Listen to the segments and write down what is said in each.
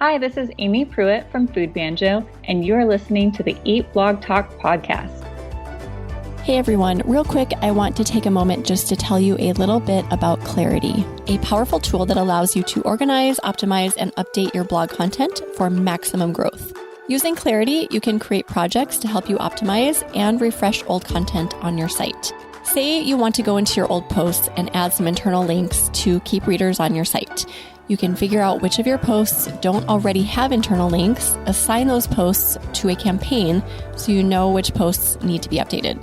Hi, this is Aimee Pruett from Food Banjo, and you're listening to the Eat Blog Talk podcast. Hey everyone, real quick, I want to take a moment just to tell you a little bit about Clarity, a powerful tool that allows you to organize, optimize, and update your blog content for maximum growth. Using Clarity, you can create projects to help you optimize and refresh old content on your site. Say you want to go into your old posts and add some internal links to keep readers on your site. You can figure out which of your posts don't already have internal links, assign those posts to a campaign so you know which posts need to be updated.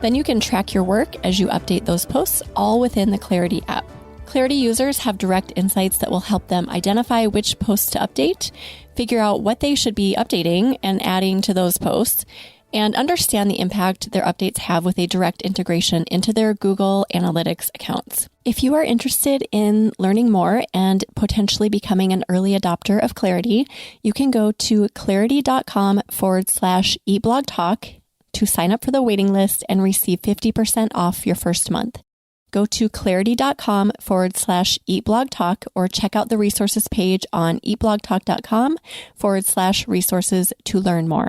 Then you can track your work as you update those posts all within the Clarity app. Clarity users have direct insights that will help them identify which posts to update, figure out what they should be updating and adding to those posts, and understand the impact their updates have with a direct integration into their Google Analytics accounts. If you are interested in learning more and potentially becoming an early adopter of Clarity, you can go to clarity.com/eatblogtalk to sign up for the waiting list and receive 50% off your first month. Go to clarity.com/eatblogtalk or check out the resources page on eatblogtalk.com/resources to learn more.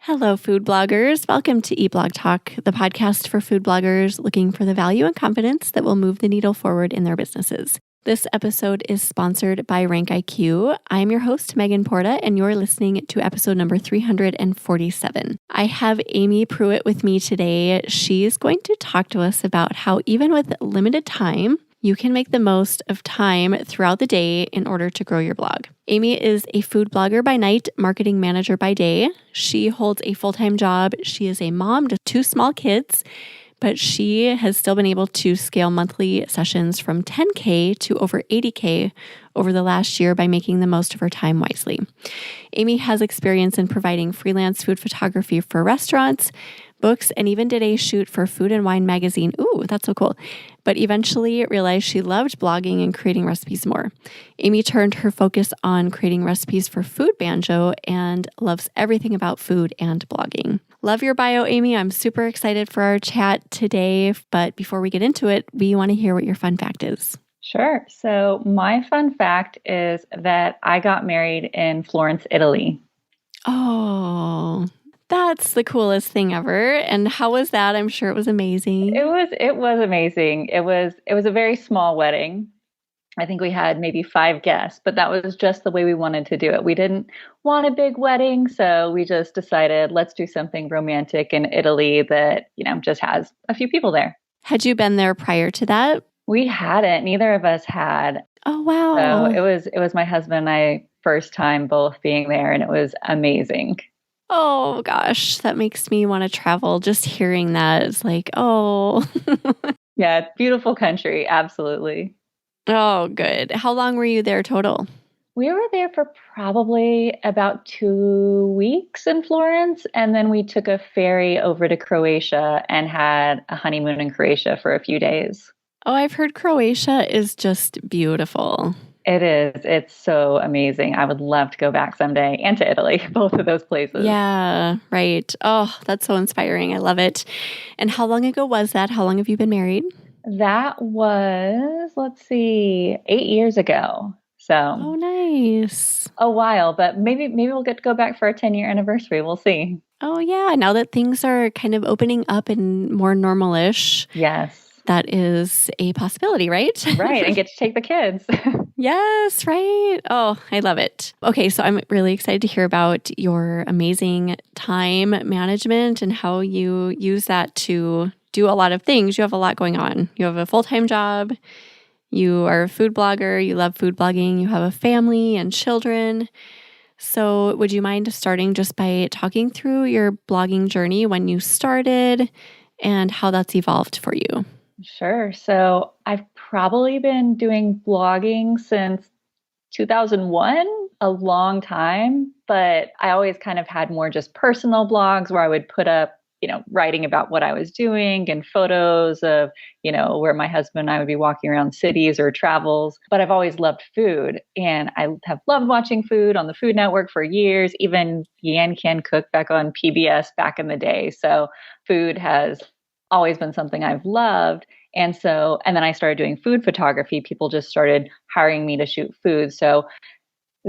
Hello, food bloggers. Welcome to Eat Blog Talk, the podcast for food bloggers looking for the value and confidence that will move the needle forward in their businesses. This episode is sponsored by RankIQ. I'm your host, Megan Porta, and you're listening to episode number 347. I have Aimee Pruett with me today. She's going to talk to us about how even with limited time, you can make the most of time throughout the day in order to grow your blog. Aimee is a food blogger by night, marketing manager by day. She holds a full-time job. She is a mom to 2 small kids, but she has still been able to scale monthly sessions from 10K to over 80K over the last year by making the most of her time wisely. Aimee has experience in providing freelance food photography for restaurants, books, and even did a shoot for Food and Wine magazine. Ooh, that's so cool. But eventually realized she loved blogging and creating recipes more. Aimee turned her focus on creating recipes for Food Banjo and loves everything about food and blogging. Love your bio, Aimee. I'm super excited for our chat today. But before we get into it, we want to hear what your fun fact is. Sure. So my fun fact is that I got married in Florence, Italy. Oh, that's the coolest thing ever. And how was that? I'm sure it was amazing. It was amazing. It was a very small wedding. I think we had maybe 5 guests, but that was just the way we wanted to do it. We didn't want a big wedding, so we just decided let's do something romantic in Italy that, just has a few people there. Had you been there prior to that? We hadn't. Neither of us had. Oh, wow. So it was my husband and I first time both being there, and it was amazing. Oh gosh, that makes me want to travel. Just hearing that is like, oh. Yeah, beautiful country. Absolutely. Oh, good. How long were you there total? We were there for probably about 2 weeks in Florence, and then we took a ferry over to Croatia and had a honeymoon in Croatia for a few days. Oh, I've heard Croatia is just beautiful. It is. It's so amazing. I would love to go back someday, and to Italy, both of those places. Yeah, right. Oh, that's so inspiring. I love it. And how long ago was that? How long have you been married? That was, 8 years ago. So, oh, nice. A while, but maybe we'll get to go back for our 10-year anniversary. We'll see. Oh, yeah. Now that things are kind of opening up and more normal-ish. Yes. That is a possibility, right? Right. And get to take the kids. Yes, right. Oh, I love it. Okay, so I'm really excited to hear about your amazing time management and how you use that to do a lot of things. You have a lot going on. You have a full-time job. You are a food blogger. You love food blogging. You have a family and children. So would you mind starting just by talking through your blogging journey, when you started and how that's evolved for you? Sure. So I've probably been doing blogging since 2001, a long time, but I always kind of had more just personal blogs where I would put up, writing about what I was doing and photos of, where my husband and I would be walking around cities or travels. But I've always loved food, and I have loved watching food on the Food Network for years, even Yan Can Cook back on PBS back in the day. So food has always been something I've loved. And then I started doing food photography. People just started hiring me to shoot food. So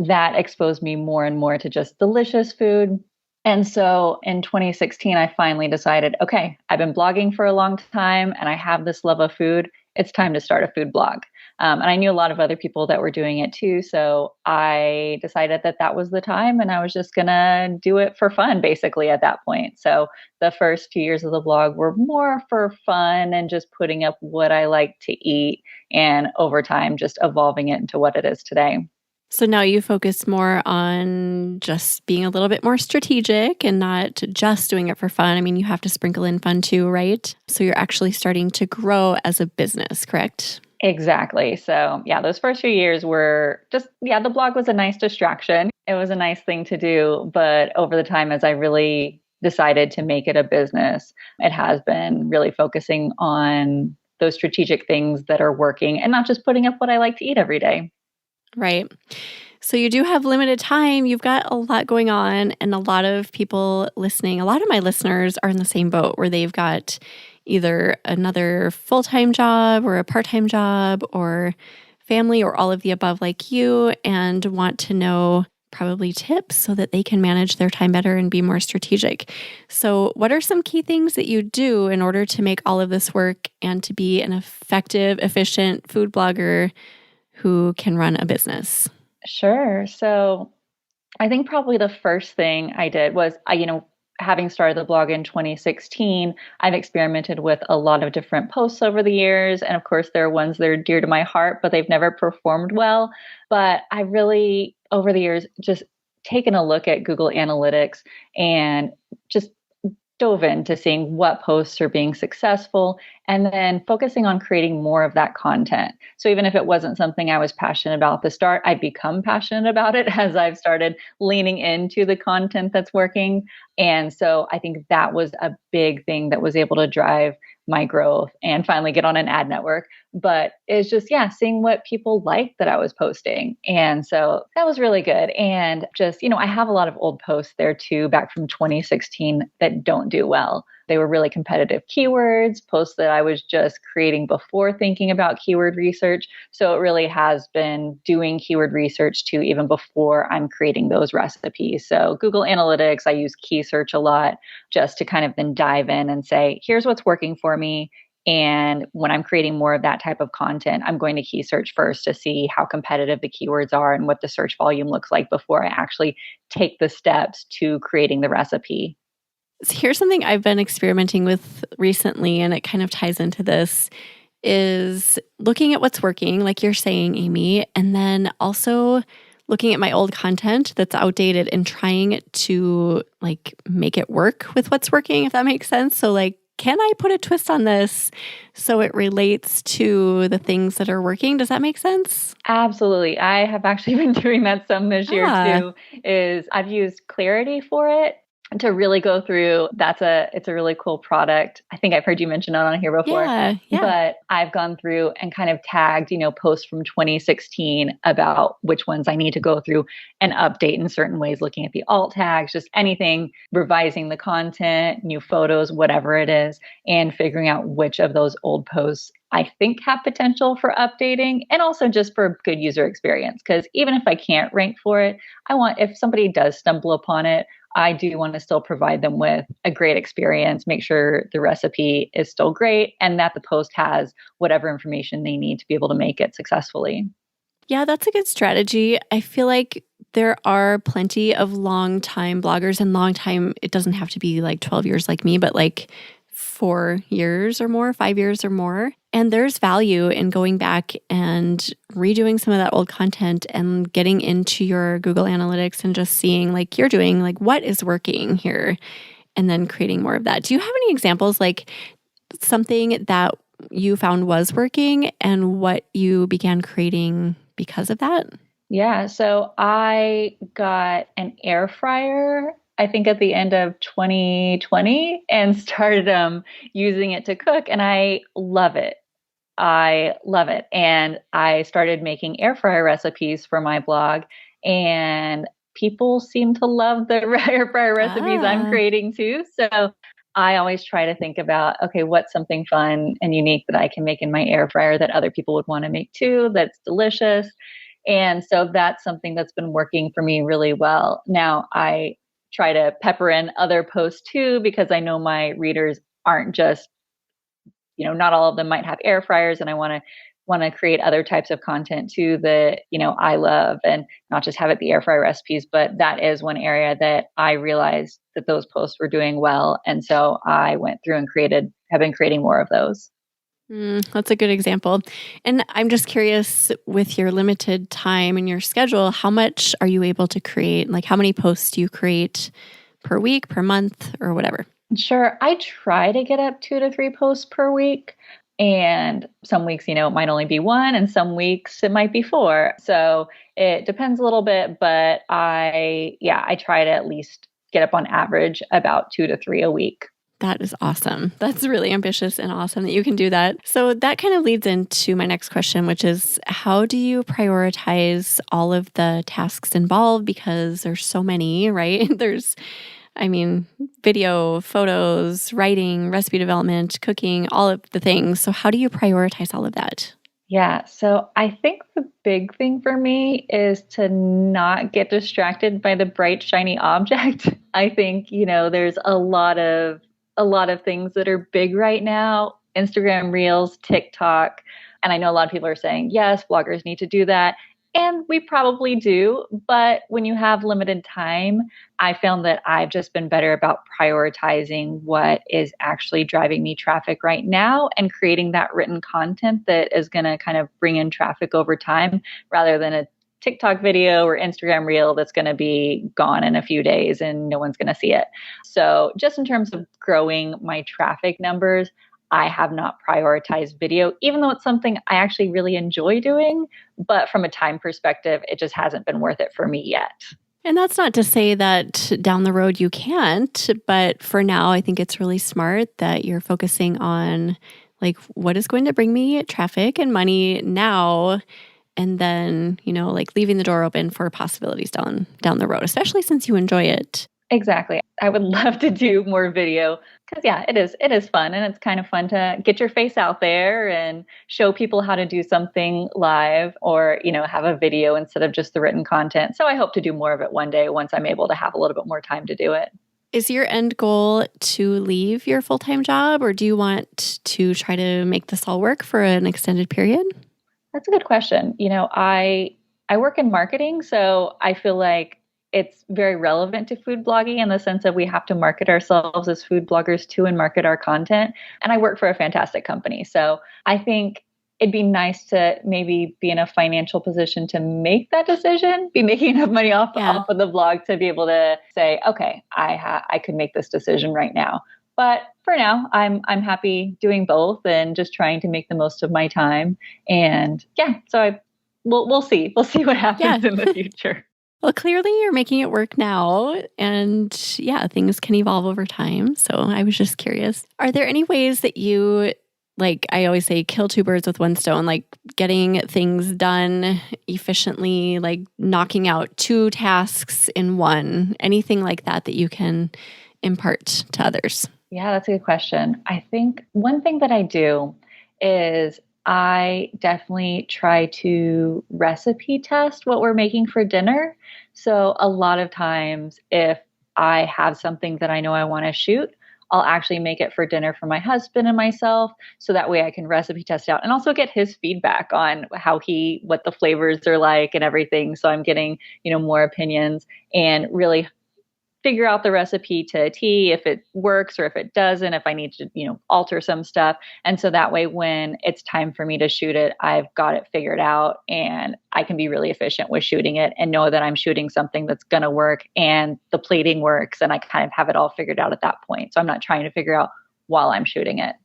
that exposed me more and more to just delicious food. And so in 2016, I finally decided, okay, I've been blogging for a long time and I have this love of food. It's time to start a food blog. And I knew a lot of other people that were doing it too. So I decided that that was the time and I was just going to do it for fun, basically, at that point. So the first few years of the blog were more for fun and just putting up what I like to eat. And over time, just evolving it into what it is today. So now you focus more on just being a little bit more strategic and not just doing it for fun. I mean, you have to sprinkle in fun too, right? So you're actually starting to grow as a business, correct? Exactly. So, yeah, those first few years were just, yeah, the blog was a nice distraction. It was a nice thing to do. But over the time, as I really decided to make it a business, it has been really focusing on those strategic things that are working and not just putting up what I like to eat every day. Right. So you do have limited time. You've got a lot going on, and a lot of people listening, a lot of my listeners are in the same boat where they've got either another full-time job or a part-time job or family or all of the above like you, and want to know probably tips so that they can manage their time better and be more strategic. So what are some key things that you do in order to make all of this work and to be an effective, efficient food blogger who can run a business? Sure. So I think probably the first thing I did was, having started the blog in 2016, I've experimented with a lot of different posts over the years. And of course, there are ones that are dear to my heart, but they've never performed well. But I really, over the years, just taken a look at Google Analytics and just dove into seeing what posts are being successful and then focusing on creating more of that content. So even if it wasn't something I was passionate about at the start, I've become passionate about it as I've started leaning into the content that's working. And so I think that was a big thing that was able to drive my growth and finally get on an ad network. But it's just, yeah, seeing what people liked that I was posting. And so that was really good. And just, I have a lot of old posts there too, back from 2016 that don't do well. They were really competitive keywords, posts that I was just creating before thinking about keyword research. So it really has been doing keyword research too, even before I'm creating those recipes. So Google Analytics, I use key search a lot just to kind of then dive in and say, here's what's working for me. And when I'm creating more of that type of content, I'm going to key search first to see how competitive the keywords are and what the search volume looks like before I actually take the steps to creating the recipe. So here's something I've been experimenting with recently, and it kind of ties into this, is looking at what's working, like you're saying, Aimee, and then also looking at my old content that's outdated and trying to like make it work with what's working, if that makes sense. So like, can I put a twist on this so it relates to the things that are working? Does that make sense? Absolutely. I have actually been doing that some this year too, is I've used Clarity for it to really go through. It's a really cool product. I think I've heard you mention it on here before. Yeah. But I've gone through and kind of tagged, posts from 2016 about which ones I need to go through and update in certain ways, looking at the alt tags, just anything, revising the content, new photos, whatever it is, and figuring out which of those old posts I think have potential for updating and also just for good user experience. Because even if I can't rank for it, if somebody does stumble upon it, I do want to still provide them with a great experience, make sure the recipe is still great and that the post has whatever information they need to be able to make it successfully. Yeah, that's a good strategy. I feel like there are plenty of long-time bloggers, and long time, it doesn't have to be like 12 years like me, but like 4 years or more, 5 years or more. And there's value in going back and redoing some of that old content and getting into your Google Analytics and just seeing, like you're doing, like what is working here, and then creating more of that. Do you have any examples, like something that you found was working and what you began creating because of that? Yeah, so I got an air fryer, I think at the end of 2020, and started using it to cook, and I love it. I love it. And I started making air fryer recipes for my blog, and people seem to love the air fryer recipes I'm creating too. So I always try to think about, okay, what's something fun and unique that I can make in my air fryer that other people would want to make too, that's delicious. And so that's something that's been working for me really well. Now I try to pepper in other posts too, because I know my readers aren't just, not all of them might have air fryers, and I want to create other types of content too that, I love, and not just have it be air fryer recipes, but that is one area that I realized that those posts were doing well. And so I went through and have been creating more of those. That's a good example. And I'm just curious, with your limited time and your schedule, how much are you able to create? Like, how many posts do you create per week, per month, or whatever? Sure. I try to get up 2 to 3 posts per week. And some weeks, it might only be one, and some weeks it might be 4. So it depends a little bit, but I try to at least get up on average about 2 to 3 a week. That is awesome. That's really ambitious and awesome that you can do that. So that kind of leads into my next question, which is, how do you prioritize all of the tasks involved? Because there's so many, right? Video, photos, writing, recipe development, cooking, all of the things. So how do you prioritize all of that? Yeah. So I think the big thing for me is to not get distracted by the bright, shiny object. I think, there's a lot of things that are big right now. Instagram Reels, TikTok. And I know a lot of people are saying, yes, bloggers need to do that. And we probably do. But when you have limited time, I found that I've just been better about prioritizing what is actually driving me traffic right now and creating that written content that is going to kind of bring in traffic over time, rather than a TikTok video or Instagram reel that's going to be gone in a few days and no one's going to see it. So just in terms of growing my traffic numbers, I have not prioritized video, even though it's something I actually really enjoy doing. But from a time perspective, it just hasn't been worth it for me yet. And that's not to say that down the road you can't, but for now, I think it's really smart that you're focusing on like what is going to bring me traffic and money now, and then, leaving the door open for possibilities down the road, especially since you enjoy it. Exactly. I would love to do more video because, it is fun, and it's kind of fun to get your face out there and show people how to do something live, or, have a video instead of just the written content. So I hope to do more of it one day once I'm able to have a little bit more time to do it. Is your end goal to leave your full-time job, or do you want to try to make this all work for an extended period? That's a good question. I work in marketing, so I feel like it's very relevant to food blogging in the sense that we have to market ourselves as food bloggers too and market our content. And I work for a fantastic company. So I think it'd be nice to maybe be in a financial position to make that decision, be making enough money off of the blog to be able to say, okay, I could make this decision right now. But for now, I'm happy doing both and just trying to make the most of my time. And so we'll see. We'll see what happens in the future. Well, clearly you're making it work now, and things can evolve over time. So I was just curious. Are there any ways that you, like I always say, kill 2 birds with 1 stone, like getting things done efficiently, like knocking out 2 tasks in one, anything like that you can impart to others? Yeah, that's a good question. I think one thing that I do is I definitely try to recipe test what we're making for dinner. So a lot of times if I have something that I know I want to shoot, I'll actually make it for dinner for my husband and myself. So that way I can recipe test out and also get his feedback on what the flavors are like and everything. So I'm getting, more opinions and really figure out the recipe to a T, if it works or if it doesn't, if I need to, alter some stuff. And so that way, when it's time for me to shoot it, I've got it figured out and I can be really efficient with shooting it and know that I'm shooting something that's going to work and the plating works. And I kind of have it all figured out at that point. So I'm not trying to figure out while I'm shooting it.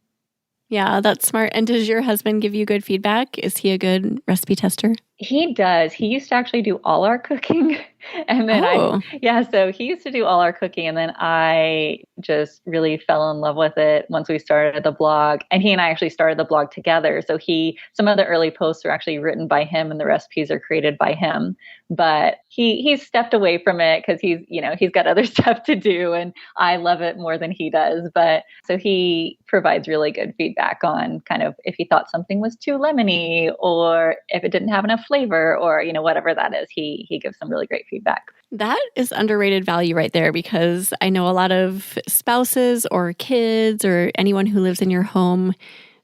Yeah, that's smart. And does your husband give you good feedback? Is he a good recipe tester? He does. He used to actually do all our cooking. And then so he used to do all our cooking. And then I just really fell in love with it once we started the blog. And he and I actually started the blog together. So some of the early posts are actually written by him and the recipes are created by him. But he's stepped away from it because he's got other stuff to do, and I love it more than he does. But so he provides really good feedback on kind of if he thought something was too lemony or if it didn't have enough flavor or, whatever that is, he gives some really great feedback. That is underrated value right there, because I know a lot of spouses or kids or anyone who lives in your home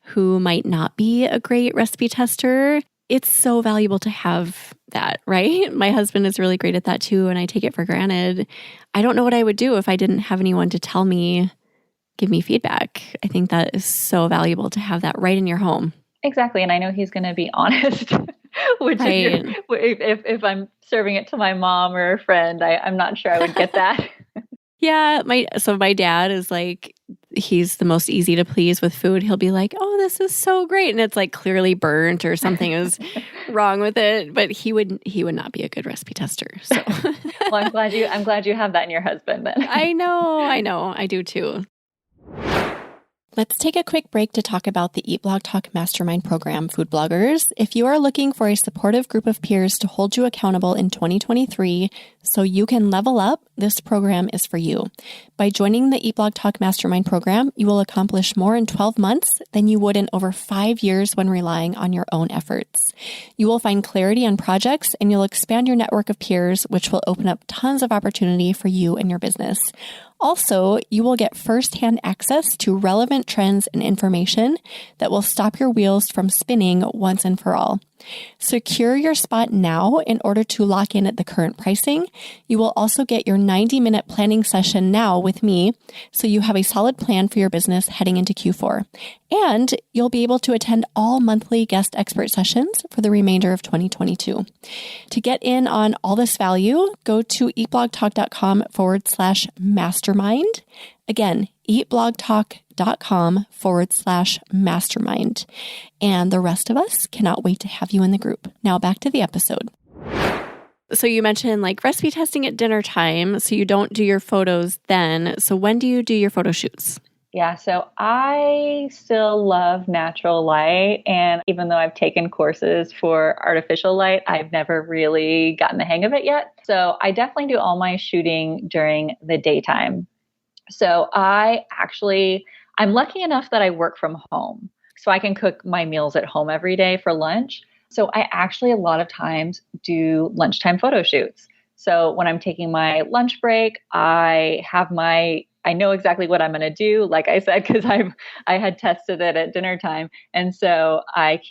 who might not be a great recipe tester. It's so valuable to have that, right? My husband is really great at that too, and I take it for granted. I don't know what I would do if I didn't have anyone to give me feedback. I think that is so valuable to have that right in your home. Exactly. And I know he's going to be honest, which right. if I'm serving it to my mom or a friend, I'm not sure I would get that. Yeah. My dad is like, he's the most easy to please with food. He'll be like, oh, this is so great. And it's like clearly burnt or something is wrong with it. But he would not be a good recipe tester. So well, I'm glad you have that in your husband then. I know. I do too. Let's take a quick break to talk about the Eat Blog Talk Mastermind program, food bloggers. If you are looking for a supportive group of peers to hold you accountable in 2023 so you can level up, this program is for you. By joining the Eat Blog Talk Mastermind program, you will accomplish more in 12 months than you would in over 5 years when relying on your own efforts. You will find clarity on projects and you'll expand your network of peers, which will open up tons of opportunity for you and your business. Also, you will get firsthand access to relevant trends and information that will stop your wheels from spinning once and for all. Secure your spot now in order to lock in at the current pricing. You will also get your 90-minute planning session now with me, so you have a solid plan for your business heading into Q4. And you'll be able to attend all monthly guest expert sessions for the remainder of 2022. To get in on all this value, go to eatblogtalk.com/mastermind. Again, eatblogtalk.com/mastermind. And the rest of us cannot wait to have you in the group. Now back to the episode. So you mentioned like recipe testing at dinner time. So you don't do your photos then. So when do you do your photo shoots? Yeah, so I still love natural light. And even though I've taken courses for artificial light, I've never really gotten the hang of it yet. So I definitely do all my shooting during the daytime. So I'm lucky enough that I work from home. So I can cook my meals at home every day for lunch. So I actually a lot of times do lunchtime photo shoots. So when I'm taking my lunch break, I know exactly what I'm going to do, like I said, because I had tested it at dinner time. And so I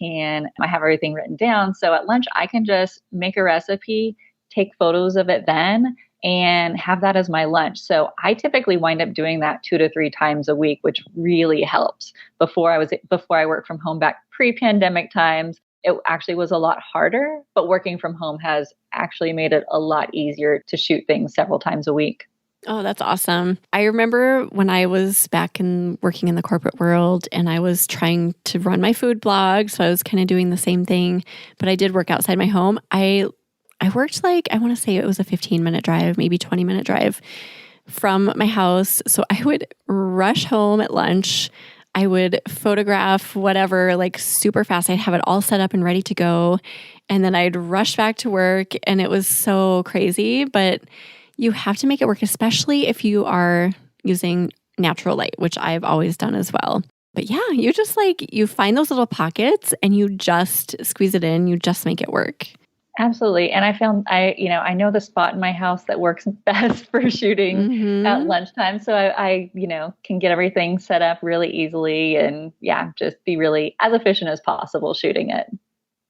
have everything written down. So at lunch, I can just make a recipe, take photos of it then, and have that as my lunch. So I typically wind up doing that 2 to 3 times a week, which really helps. Before I worked from home back pre-pandemic times, it actually was a lot harder, but working from home has actually made it a lot easier to shoot things several times a week. Oh, that's awesome. I remember when I was back working in the corporate world and I was trying to run my food blog. So I was kind of doing the same thing, but I did work outside my home. I worked I want to say it was a 15-minute drive, maybe 20-minute drive from my house. So I would rush home at lunch. I would photograph whatever, super fast. I'd have it all set up and ready to go. And then I'd rush back to work, and it was so crazy, but you have to make it work, especially if you are using natural light, which I've always done as well. But yeah, you just you find those little pockets and you just squeeze it in, you just make it work. Absolutely. And I found I know the spot in my house that works best for shooting at lunchtime. So I can get everything set up really easily and just be really as efficient as possible shooting it.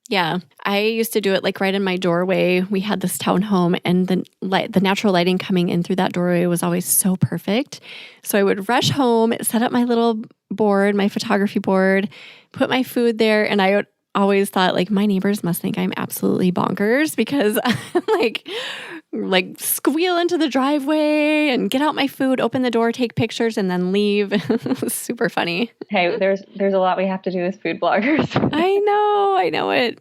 Yeah. I used to do it right in my doorway. We had this townhome and the natural lighting coming in through that doorway was always so perfect. So I would rush home, set up my little board, my photography board, put my food there, and I would always thought my neighbors must think I'm absolutely bonkers because I'm squeal into the driveway and get out my food, open the door, take pictures, and then leave. It was super funny. Hey, there's a lot we have to do as food bloggers. I know it.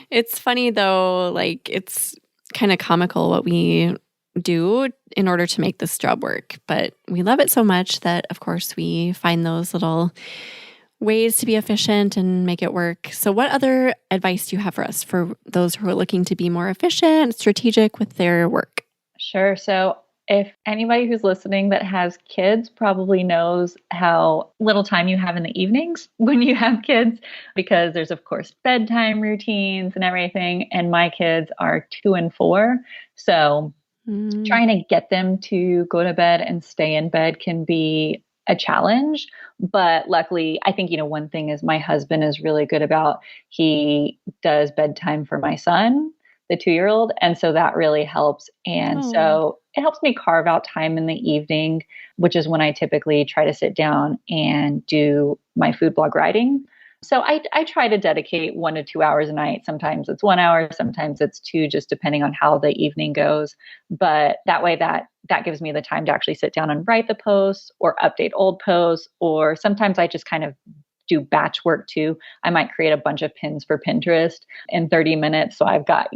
It's funny though, it's kind of comical what we do in order to make this job work. But we love it so much that, of course, we find those little ways to be efficient and make it work. So what other advice do you have for us for those who are looking to be more efficient, strategic with their work? Sure. So if anybody who's listening that has kids probably knows how little time you have in the evenings when you have kids, because there's, of course, bedtime routines and everything. And my kids are 2 and 4. So trying to get them to go to bed and stay in bed can be a challenge. But luckily, I think, one thing is my husband is really good about, he does bedtime for my son, the 2-year-old. And so that really helps. And so it helps me carve out time in the evening, which is when I typically try to sit down and do my food blog writing. So I try to dedicate 1 to 2 hours a night. Sometimes it's 1 hour, sometimes it's 2, just depending on how the evening goes. But that way that gives me the time to actually sit down and write the posts or update old posts. Or sometimes I just kind of do batch work too. I might create a bunch of pins for Pinterest in 30 minutes. So I've got,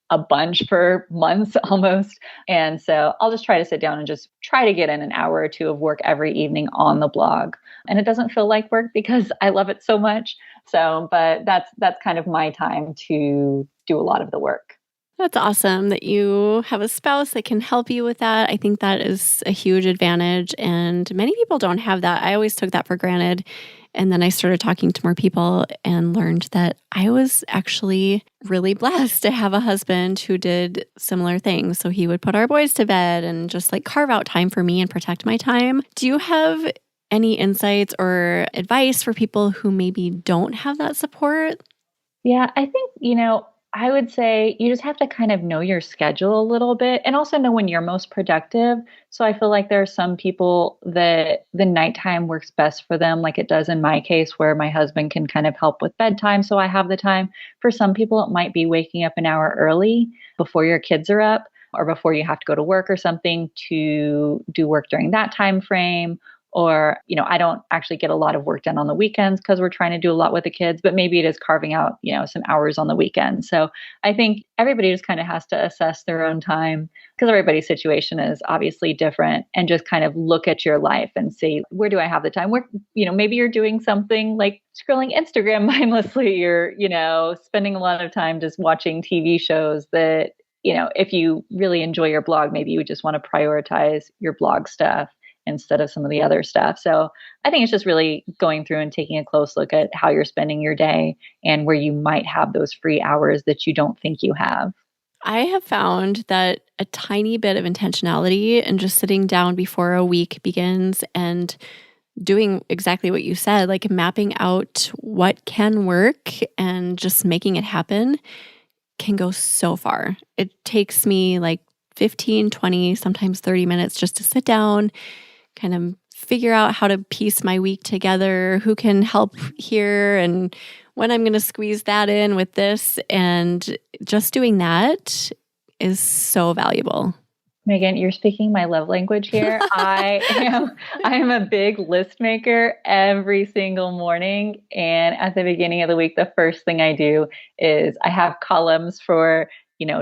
a bunch for months almost. And so I'll just try to sit down and just try to get in an hour or 2 of work every evening on the blog. And it doesn't feel like work because I love it so much. So, but that's kind of my time to do a lot of the work. That's awesome that you have a spouse that can help you with that. I think that is a huge advantage. And many people don't have that. I always took that for granted. And then I started talking to more people and learned that I was actually really blessed to have a husband who did similar things. So he would put our boys to bed and just carve out time for me and protect my time. Do you have any insights or advice for people who maybe don't have that support? Yeah, I think, I would say you just have to kind of know your schedule a little bit and also know when you're most productive. So I feel like there are some people that the nighttime works best for them, like it does in my case, where my husband can kind of help with bedtime. So I have the time. For some people, it might be waking up an hour early before your kids are up or before you have to go to work or something to do work during that time frame. Or, I don't actually get a lot of work done on the weekends because we're trying to do a lot with the kids, but maybe it is carving out, some hours on the weekend. So I think everybody just kind of has to assess their own time because everybody's situation is obviously different, and just kind of look at your life and see, where do I have the time? Where, maybe you're doing something like scrolling Instagram mindlessly. You're, spending a lot of time just watching TV shows that, if you really enjoy your blog, maybe you would just want to prioritize your blog stuff instead of some of the other stuff. So I think it's just really going through and taking a close look at how you're spending your day and where you might have those free hours that you don't think you have. I have found that a tiny bit of intentionality and just sitting down before a week begins and doing exactly what you said, like mapping out what can work and just making it happen can go so far. It takes me 15, 20, sometimes 30 minutes just to sit down, kind of figure out how to piece my week together, who can help here, and when I'm going to squeeze that in with this. And just doing that is so valuable. Megan, you're speaking my love language here. I am a big list maker every single morning. And at the beginning of the week, the first thing I do is I have columns for,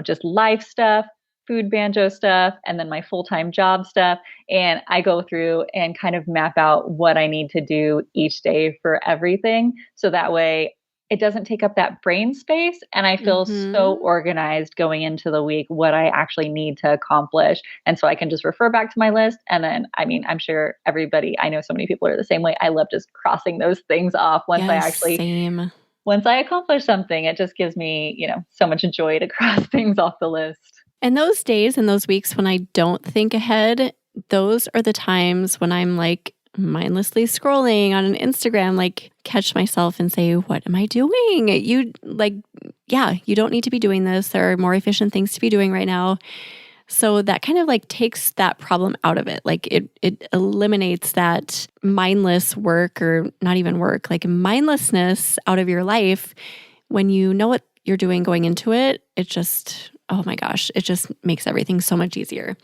just life stuff, Food Banjo stuff, and then my full-time job stuff. And I go through and kind of map out what I need to do each day for everything. So that way it doesn't take up that brain space. And I feel so organized going into the week, what I actually need to accomplish. And so I can just refer back to my list. And then, I'm sure I know so many people are the same way. I love just crossing those things off once once I accomplish something. It just gives me, so much joy to cross things off the list. And those days and those weeks when I don't think ahead, those are the times when I'm mindlessly scrolling on an Instagram, catch myself and say, what am I doing? You don't need to be doing this. There are more efficient things to be doing right now. So that kind of takes that problem out of it. It eliminates that mindless work, or not even work, mindlessness out of your life. When you know what you're doing going into it, it just, oh my gosh, it just makes everything so much easier.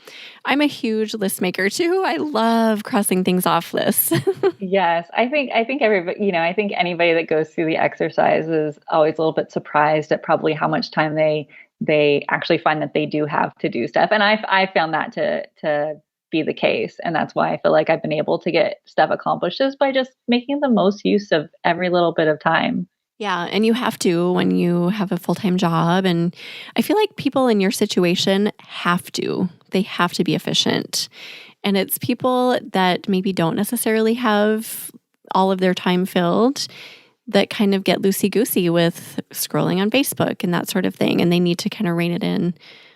I'm a huge list maker too. I love crossing things off lists. Yes, I think everybody, I think anybody that goes through the exercise is always a little bit surprised at probably how much time they they actually find that they do have to do stuff. And I found that to be the case. And that's why I feel like I've been able to get stuff accomplished is by just making the most use of every little bit of time. Yeah. And you have to when you have a full-time job. And I feel like people in your situation they have to be efficient. And it's people that maybe don't necessarily have all of their time filled that kind of get loosey-goosey with scrolling on Facebook and that sort of thing. And they need to kind of rein it in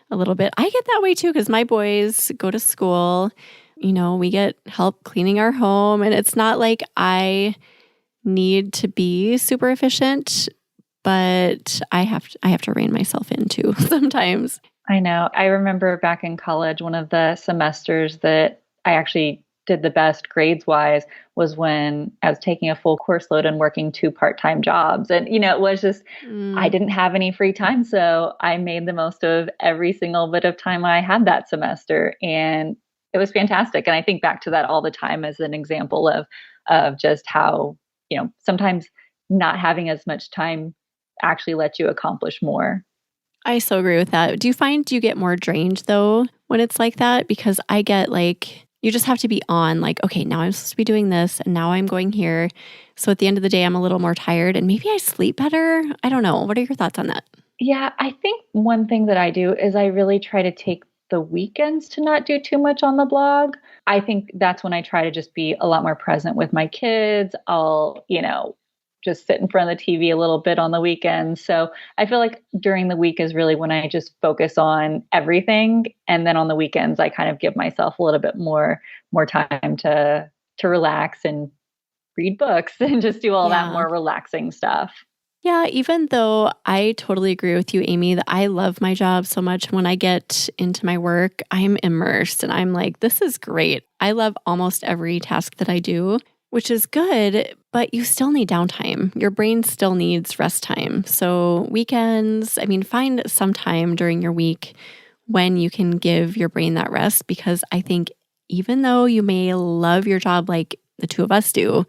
a little bit. I get that way too, because my boys go to school. We get help cleaning our home. And it's not like I need to be super efficient, but I have to rein myself in too sometimes. I know. I remember back in college, one of the semesters that I actually did the best grades wise was when I was taking a full course load and working 2 part-time jobs. And, it was just, I didn't have any free time. So I made the most of every single bit of time I had that semester. And it was fantastic. And I think back to that all the time as an example of just how, sometimes not having as much time actually lets you accomplish more. I so agree with that. Do you find you get more drained though when it's like that? Because I get like, you just have to be on like, okay, now I'm supposed to be doing this and now I'm going here. So at the end of the day, I'm a little more tired and maybe I sleep better. I don't know. What are your thoughts on that? Yeah, I think one thing that I do is I really try to take the weekends to not do too much on the blog. I think that's when I try to just be a lot more present with my kids. I'll, just sit in front of the TV a little bit on the weekends. So I feel like during the week is really when I just focus on everything. And then on the weekends, I kind of give myself a little bit more time to relax and read books and just do all that more relaxing stuff. Yeah, even though I totally agree with you, Aimee, that I love my job so much. When I get into my work, I'm immersed and I'm like, this is great. I love almost every task that I do, which is good, but you still need downtime. Your brain still needs rest time. So weekends, find some time during your week when you can give your brain that rest, because I think even though you may love your job like the two of us do,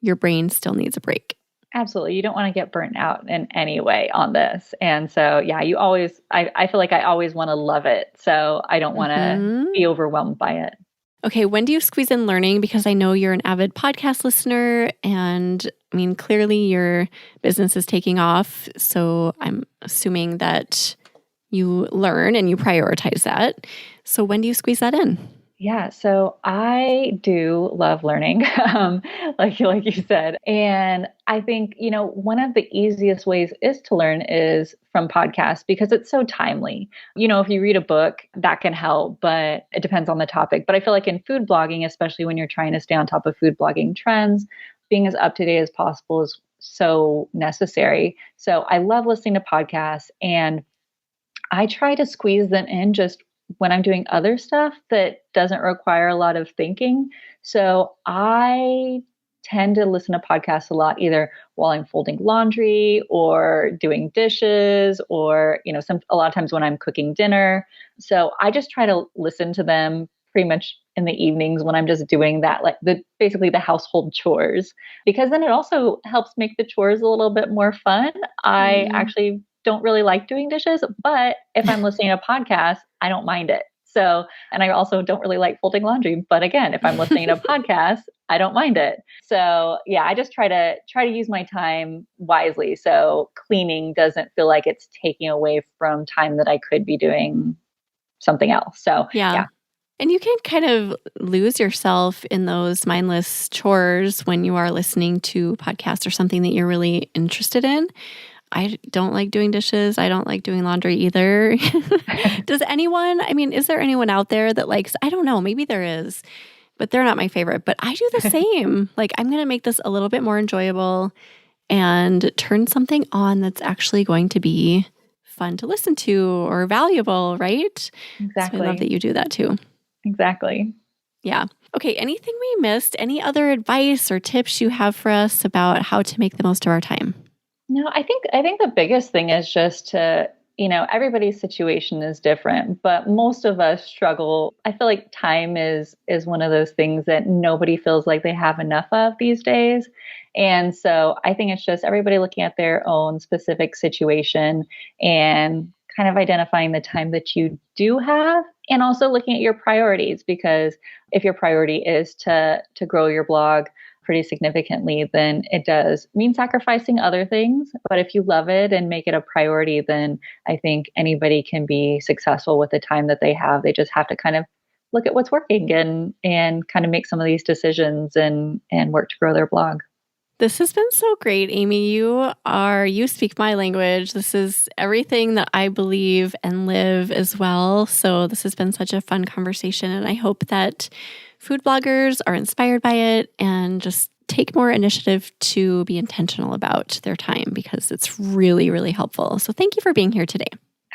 your brain still needs a break. Absolutely. You don't want to get burnt out in any way on this. And so, yeah, I feel like I always want to love it. So I don't want to be overwhelmed by it. Okay. When do you squeeze in learning? Because I know you're an avid podcast listener and clearly your business is taking off. So I'm assuming that you learn and you prioritize that. So when do you squeeze that in? Yeah, so I do love learning, like you said. And I think, one of the easiest ways is to learn is from podcasts because it's so timely. If you read a book, that can help, but it depends on the topic. But I feel like in food blogging, especially when you're trying to stay on top of food blogging trends, being as up to date as possible is so necessary. So I love listening to podcasts and I try to squeeze them in just when I'm doing other stuff that doesn't require a lot of thinking. So I tend to listen to podcasts a lot, either while I'm folding laundry or doing dishes or, a lot of times when I'm cooking dinner. So I just try to listen to them pretty much in the evenings when I'm just doing that, like basically the household chores, because then it also helps make the chores a little bit more fun. I actually don't really like doing dishes, but if I'm listening to a podcast, I don't mind it. So, and I also don't really like folding laundry, but again, if I'm listening to a podcast, I don't mind it. So yeah, I just try to use my time wisely. So cleaning doesn't feel like it's taking away from time that I could be doing something else. So yeah. And you can kind of lose yourself in those mindless chores when you are listening to podcasts or something that you're really interested in. I don't like doing dishes. I don't like doing laundry either. Does anyone, is there anyone out there that likes, I don't know, maybe there is, but they're not my favorite. But I do the same. Like, I'm going to make this a little bit more enjoyable and turn something on that's actually going to be fun to listen to or valuable, right? Exactly. So I love that you do that too. Exactly. Yeah. Okay. Anything we missed? Any other advice or tips you have for us about how to make the most of our time? No, I think the biggest thing is just to, everybody's situation is different, but most of us struggle. I feel like time is one of those things that nobody feels like they have enough of these days. And so I think it's just everybody looking at their own specific situation and kind of identifying the time that you do have and also looking at your priorities, because if your priority is to grow your blog pretty significantly, then it does mean sacrificing other things. But if you love it and make it a priority, then I think anybody can be successful with the time that they have. They just have to kind of look at what's working and kind of make some of these decisions and work to grow their blog. This has been so great, Aimee. You speak my language. This is everything that I believe and live as well. So this has been such a fun conversation, and I hope that food bloggers are inspired by it and just take more initiative to be intentional about their time, because it's really, really helpful. So thank you for being here today.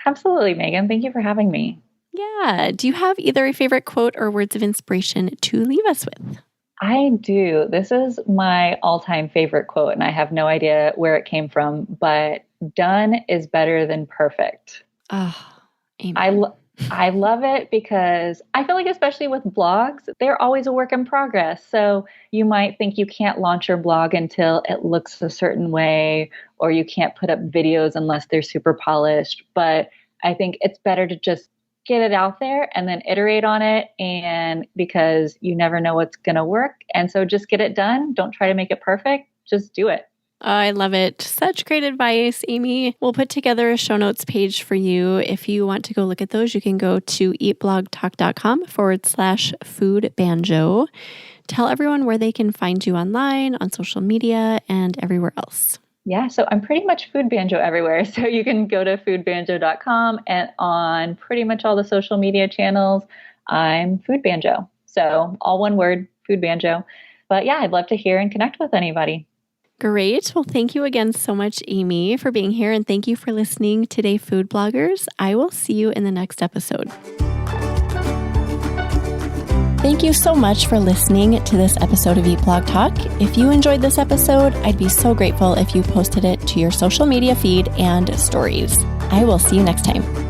Absolutely, Megan. Thank you for having me. Yeah. Do you have either a favorite quote or words of inspiration to leave us with? I do. This is my all-time favorite quote, and I have no idea where it came from, but done is better than perfect. Oh, amen. I love it because I feel like, especially with blogs, they're always a work in progress. So you might think you can't launch your blog until it looks a certain way, or you can't put up videos unless they're super polished. But I think it's better to just get it out there and then iterate on it, and because you never know what's going to work. And so just get it done. Don't try to make it perfect. Just do it. I love it. Such great advice, Aimee. We'll put together a show notes page for you. If you want to go look at those, you can go to eatblogtalk.com/food banjo. Tell everyone where they can find you online, on social media, and everywhere else. Yeah, so I'm pretty much Food Banjo everywhere. So you can go to foodbanjo.com, and on pretty much all the social media channels, I'm Food Banjo. So all one word, Food Banjo. But yeah, I'd love to hear and connect with anybody. Great. Well, thank you again so much, Aimee, for being here. And thank you for listening today, food bloggers. I will see you in the next episode. Thank you so much for listening to this episode of Eat Blog Talk. If you enjoyed this episode, I'd be so grateful if you posted it to your social media feed and stories. I will see you next time.